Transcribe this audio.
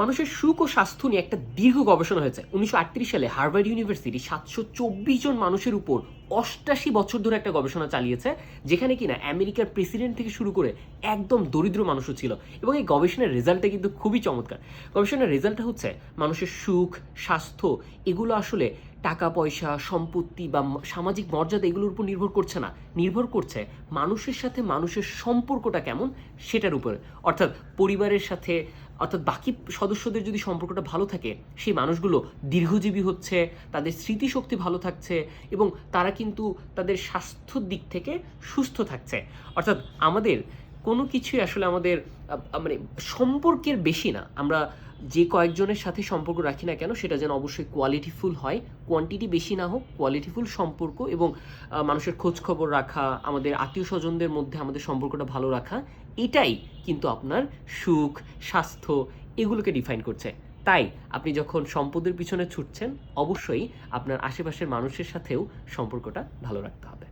মানুষের সুখ ও স্বাস্থ্য নিয়ে একটা দীর্ঘ গবেষণা হয়েছে 1938 সালে হার্ভার্ড ইউনিভার্সিটি 724 জন মানুষের উপর 88 বছর ধরে একটা গবেষণা চালিয়েছে, যেখানে কিনা আমেরিকার প্রেসিডেন্ট থেকে শুরু করে একদম দরিদ্র মানুষও ছিল। এবং এই গবেষণার রেজাল্টটা কিন্তু খুবই চমৎকার। গবেষণার রেজাল্টটা হচ্ছে মানুষের সুখ, স্বাস্থ্য এগুলো আসলে টাকা পয়সা, সম্পত্তি বা সামাজিক মর্যাদা এগুলোর উপর নির্ভর করছে না, নির্ভর করছে মানুষের সাথে মানুষের সম্পর্কটা কেমন সেটার উপরে। অর্থাৎ পরিবারের সাথে, অর্থাৎ বাকি সদস্যদের যদি সম্পর্কটা ভালো থাকে, সেই মানুষগুলো দীর্ঘজীবী হচ্ছে, তাদের স্মৃতিশক্তি ভালো থাকছে এবং তারা কিন্তু তাদের স্বাস্থ্যর দিক থেকে সুস্থ থাকছে। অর্থাৎ আমাদের কোনো কিছুই আসলে আমাদের মানে সম্পর্কের বেশি না। আমরা যে কয়েকজনের সাথে সম্পর্ক রাখি না কেন সেটা যেন অবশ্যই কোয়ালিটিফুল হয়, কোয়ান্টিটি বেশি না হোক, কোয়ালিটিফুল সম্পর্ক এবং মানুষের খোঁজ খবর রাখা, আমাদের আত্মীয় স্বজনদের মধ্যে আমাদের সম্পর্কটা ভালো রাখা, এটাই কিন্তু আপনার সুখ, স্বাস্থ্য এগুলোকে ডিফাইন করছে। তাই আপনি যখন সম্পদের পিছনে ছুটছেন, অবশ্যই আপনার আশেপাশের মানুষের সাথেও সম্পর্কটা ভালো রাখতে হবে।